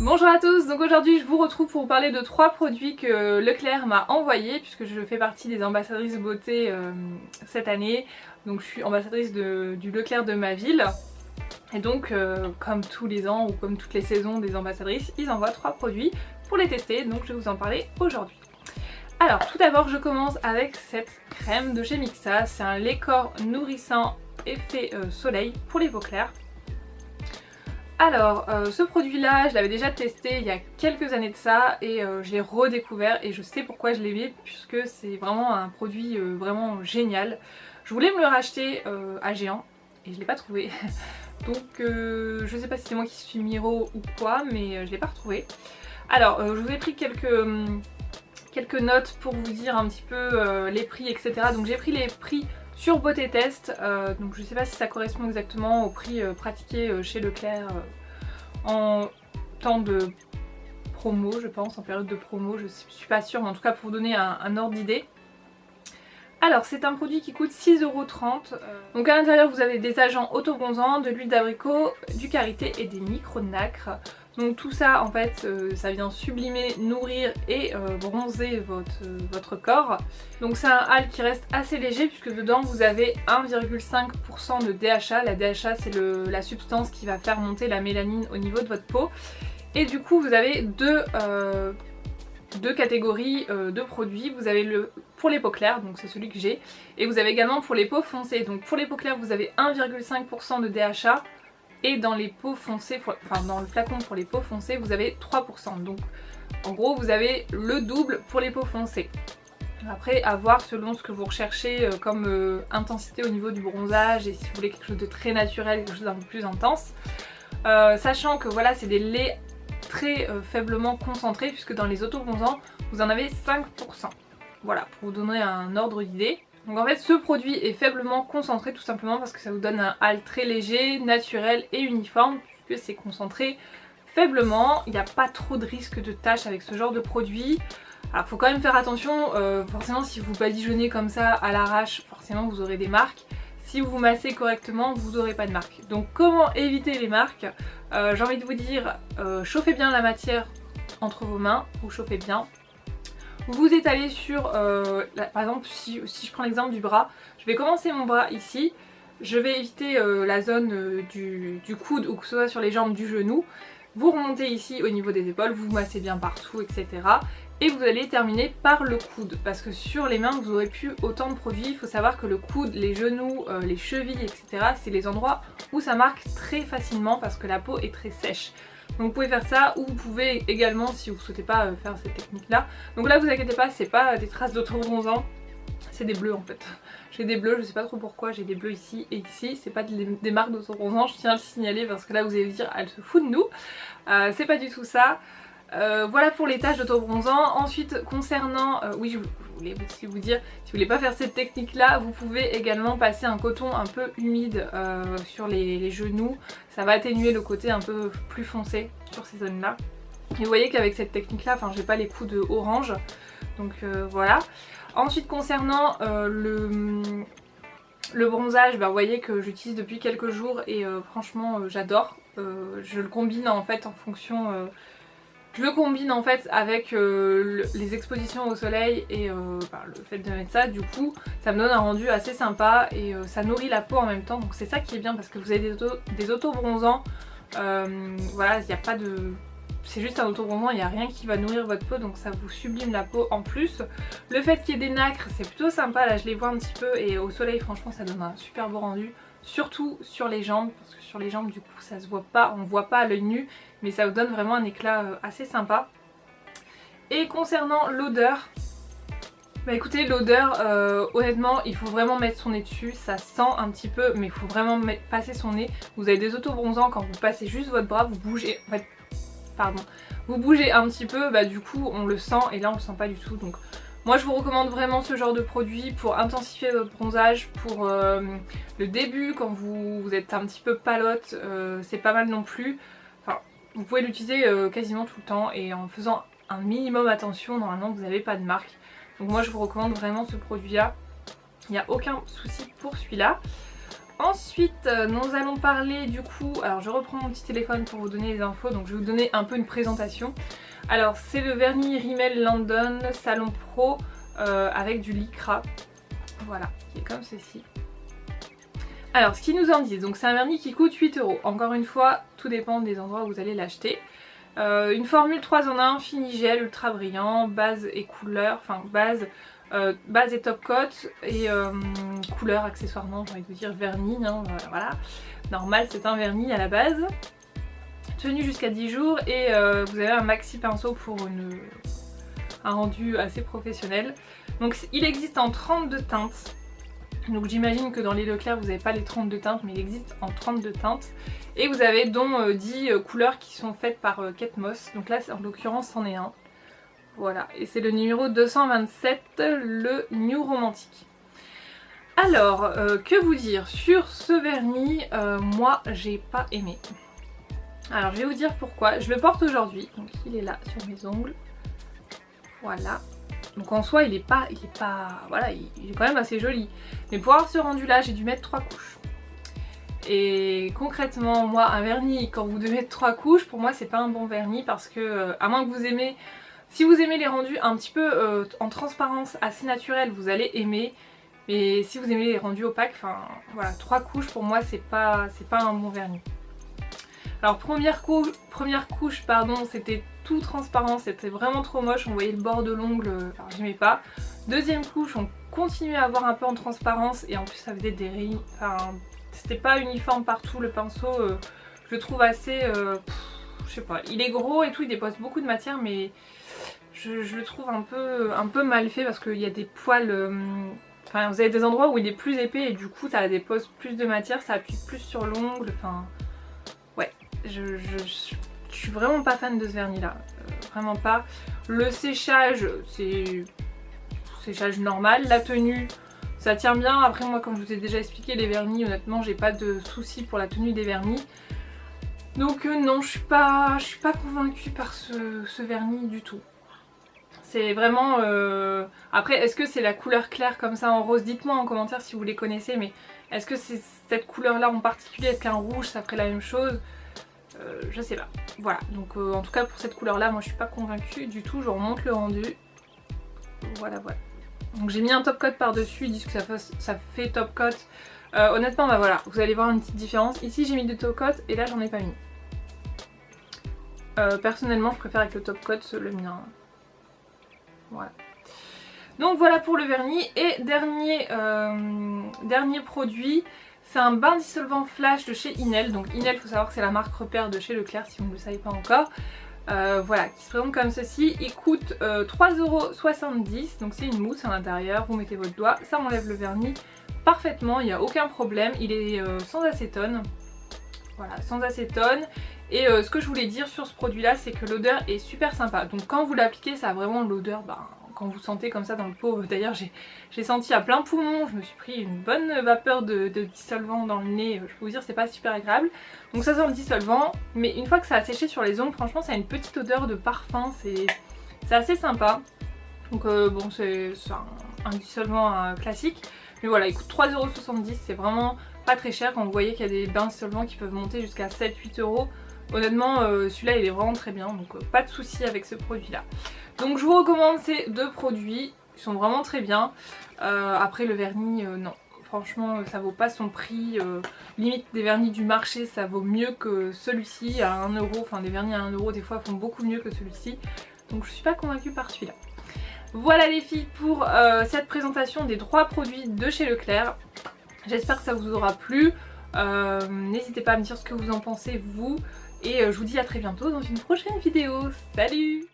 Bonjour à tous, donc aujourd'hui je vous retrouve pour vous parler de 3 produits que Leclerc m'a envoyés puisque je fais partie des ambassadrices beauté cette année. Donc je suis ambassadrice du Leclerc de ma ville. Et donc comme tous les ans ou comme toutes les saisons des ambassadrices, ils envoient 3 produits pour les tester, donc je vais vous en parler aujourd'hui. Alors tout d'abord je commence avec cette crème de chez Mixa, c'est un lait corps nourrissant effet soleil pour les peaux claires. Alors ce produit là je l'avais déjà testé il y a quelques années de ça et je l'ai redécouvert et je sais pourquoi je l'ai aimé puisque c'est vraiment un produit vraiment génial. Je voulais me le racheter à Géant et je l'ai pas trouvé. Donc je sais pas si c'est moi qui suis Miro ou quoi, mais je l'ai pas retrouvé. Alors je vous ai pris quelques notes pour vous dire un petit peu les prix, etc. Donc j'ai pris les prix sur Beauté Test, donc je sais pas si ça correspond exactement au prix pratiqué chez Leclerc en temps de promo, je pense, en période de promo, je suis pas sûre, mais en tout cas pour vous donner un ordre d'idée. Alors c'est un produit qui coûte 6,30 €. Donc à l'intérieur vous avez des agents autobronzants, de l'huile d'abricot, du karité et des micro-nacres. Donc tout ça en fait ça vient sublimer, nourrir et bronzer votre corps. Donc c'est un hâle qui reste assez léger puisque dedans vous avez 1,5% de DHA. La DHA c'est la substance qui va faire monter la mélanine au niveau de votre peau. Et du coup vous avez deux catégories de produits. Vous avez pour les peaux claires, donc c'est celui que j'ai, et vous avez également pour les peaux foncées. Donc pour les peaux claires vous avez 1,5% de DHA. Et dans les peaux foncées, enfin dans le flacon pour les peaux foncées, vous avez 3%. Donc en gros vous avez le double pour les peaux foncées. Après à voir selon ce que vous recherchez comme intensité au niveau du bronzage et si vous voulez quelque chose de très naturel, quelque chose d'un peu plus intense. Sachant que voilà, c'est des laits très faiblement concentrés puisque dans les autobronzants vous en avez 5%. Voilà, pour vous donner un ordre d'idée. Donc en fait ce produit est faiblement concentré tout simplement parce que ça vous donne un hâle très léger, naturel et uniforme puisque c'est concentré faiblement. Il n'y a pas trop de risque de taches avec ce genre de produit. Alors faut quand même faire attention, forcément si vous badigeonnez comme ça à l'arrache, forcément vous aurez des marques. Si vous vous massez correctement, vous n'aurez pas de marques. Donc comment éviter les marques? J'ai envie de vous dire, chauffez bien la matière entre vos mains, vous chauffez bien. Vous étalez sur, par exemple si je prends l'exemple du bras, je vais commencer mon bras ici, je vais éviter la zone du coude ou que ce soit sur les jambes du genou, vous remontez ici au niveau des épaules, vous massez bien partout, etc. Et vous allez terminer par le coude, parce que sur les mains vous n'aurez plus autant de produits. Il faut savoir que le coude, les genoux, les chevilles, etc. c'est les endroits où ça marque très facilement parce que la peau est très sèche. Donc vous pouvez faire ça, ou vous pouvez également, si vous ne souhaitez pas faire cette technique là. Donc là vous inquiétez pas, c'est pas des traces d'autobronzant, c'est des bleus en fait. J'ai des bleus, je sais pas trop pourquoi, j'ai des bleus ici et ici, c'est pas des marques d'autobronzant, je tiens à le signaler parce que là vous allez vous dire elle se fout de nous. C'est pas du tout ça. Voilà pour les taches d'autobronzant. Ensuite concernant, oui je voulais aussi vous dire, si vous voulez pas faire cette technique là, vous pouvez également passer un coton un peu humide sur les genoux. Ça va atténuer le côté un peu plus foncé sur ces zones là. Et vous voyez qu'avec cette technique là, enfin j'ai pas les coups de orange, donc voilà. Ensuite concernant le bronzage, bah, vous voyez que j'utilise depuis quelques jours et franchement j'adore. Je le combine en fait en fonction... Je le combine en fait avec les expositions au soleil et le fait de mettre ça, du coup ça me donne un rendu assez sympa et ça nourrit la peau en même temps, donc c'est ça qui est bien parce que vous avez des autobronzants, voilà, il n'y a pas de... C'est juste un autobronzant, il n'y a rien qui va nourrir votre peau, donc ça vous sublime la peau en plus. Le fait qu'il y ait des nacres, c'est plutôt sympa, là je les vois un petit peu et au soleil franchement ça donne un super beau rendu. Surtout sur les jambes, parce que sur les jambes du coup ça se voit pas, on ne voit pas à l'œil nu, mais ça vous donne vraiment un éclat assez sympa. Et concernant l'odeur, bah écoutez l'odeur honnêtement il faut vraiment mettre son nez dessus, ça sent un petit peu mais il faut vraiment passer son nez. Vous avez des autobronzants, quand vous passez juste votre bras, vous bougez, en fait, pardon, vous bougez un petit peu, bah du coup on le sent et là on le sent pas du tout. Donc moi je vous recommande vraiment ce genre de produit pour intensifier votre bronzage, pour le début quand vous êtes un petit peu palote, c'est pas mal non plus. Enfin, vous pouvez l'utiliser quasiment tout le temps et en faisant un minimum attention, normalement vous n'avez pas de marque. Donc moi je vous recommande vraiment ce produit là, il n'y a aucun souci pour celui-là. Ensuite nous allons parler du coup, alors je reprends mon petit téléphone pour vous donner les infos, donc je vais vous donner un peu une présentation. Alors c'est le vernis Rimmel London Salon Pro avec du lycra, voilà, qui est comme ceci. Alors ce qu'ils nous en disent, donc c'est un vernis qui coûte 8 €. Encore une fois, tout dépend des endroits où vous allez l'acheter. Une formule 3 en 1, fini gel, ultra brillant, base et couleur, enfin base et top coat et couleur accessoirement, j'ai envie de vous dire vernis, hein, voilà. Normal, c'est un vernis à la base. Tenu jusqu'à 10 jours et vous avez un maxi pinceau pour un rendu assez professionnel. Donc il existe en 32 teintes. Donc j'imagine que dans les Leclerc vous n'avez pas les 32 teintes, mais il existe en 32 teintes. Et vous avez dont 10 couleurs qui sont faites par Kate Moss. Donc là en l'occurrence c'en est un. Voilà, et c'est le numéro 227, le New Romantique. Alors, que vous dire sur ce vernis, moi j'ai pas aimé. Alors je vais vous dire pourquoi. Je le porte aujourd'hui, donc il est là sur mes ongles. Voilà. Donc en soi il est pas, voilà, il est quand même assez joli. Mais pour avoir ce rendu là, j'ai dû mettre 3 couches. Et concrètement, moi un vernis, quand vous devez mettre 3 couches, pour moi c'est pas un bon vernis parce que, à moins que vous aimez, si vous aimez les rendus un petit peu en transparence assez naturels, vous allez aimer. Mais si vous aimez les rendus opaques, enfin voilà, 3 couches pour moi c'est pas un bon vernis. Alors première couche, pardon, c'était tout transparent, c'était vraiment trop moche, on voyait le bord de l'ongle, alors j'aimais pas. Deuxième couche, on continuait à avoir un peu en transparence et en plus ça faisait des rayons, enfin c'était pas uniforme partout, le pinceau je le trouve assez, je sais pas, il est gros et tout, il dépose beaucoup de matière mais je le trouve un peu mal fait parce qu'il y a des poils, enfin vous avez des endroits où il est plus épais et du coup ça dépose plus de matière, ça appuie plus sur l'ongle, enfin ouais. Je suis vraiment pas fan de ce vernis là, vraiment pas. Le séchage, c'est séchage normal. La tenue, ça tient bien. Après moi comme je vous ai déjà expliqué, les vernis honnêtement j'ai pas de soucis pour la tenue des vernis. Donc non, je suis pas convaincue par ce vernis du tout. C'est vraiment... Après est-ce que c'est la couleur claire comme ça en rose? Dites-moi en commentaire si vous les connaissez, mais est-ce que c'est cette couleur là en particulier? Est-ce qu'un rouge ça ferait la même chose? Je sais pas. Voilà, donc en tout cas pour cette couleur là moi je suis pas convaincue du tout. Je remonte le rendu. Voilà. Donc j'ai mis un top coat par dessus, ils disent que ça fait top coat. Honnêtement bah voilà, vous allez voir une petite différence. Ici j'ai mis du top coat et là j'en ai pas mis. Personnellement je préfère avec le top coat le mien. Voilà. Donc voilà pour le vernis. Et dernier produit, c'est un bain dissolvant flash de chez Inel. Donc Inel, il faut savoir que c'est la marque repère de chez Leclerc si vous ne le savez pas encore. Voilà, qui se présente comme ceci. Il coûte 3,70 €. Donc c'est une mousse à l'intérieur, vous mettez votre doigt, ça enlève le vernis parfaitement, il n'y a aucun problème. Il est sans acétone. Voilà, sans acétone. Et ce que je voulais dire sur ce produit là, c'est que l'odeur est super sympa. Donc quand vous l'appliquez, ça a vraiment l'odeur, quand vous sentez comme ça dans le pot. D'ailleurs j'ai senti à plein poumon, je me suis pris une bonne vapeur de dissolvant dans le nez. Je peux vous dire c'est pas super agréable. Donc ça sent le dissolvant, mais une fois que ça a séché sur les ongles, franchement ça a une petite odeur de parfum, c'est assez sympa. Donc bon c'est un dissolvant classique. Mais voilà, il coûte 3,70 €, c'est vraiment pas très cher quand vous voyez qu'il y a des bains dissolvants qui peuvent monter jusqu'à 7-8 €. Honnêtement celui-là il est vraiment très bien, donc pas de souci avec ce produit là. Donc je vous recommande ces deux produits, ils sont vraiment très bien. Après le vernis non, franchement ça vaut pas son prix, limite des vernis du marché ça vaut mieux que celui-ci à 1 €, enfin des vernis à 1 € des fois font beaucoup mieux que celui-ci. Donc je suis pas convaincue par celui-là. Voilà les filles pour cette présentation des 3 produits de chez Leclerc. J'espère que ça vous aura plu. N'hésitez pas à me dire ce que vous en pensez vous. Et je vous dis à très bientôt dans une prochaine vidéo. Salut!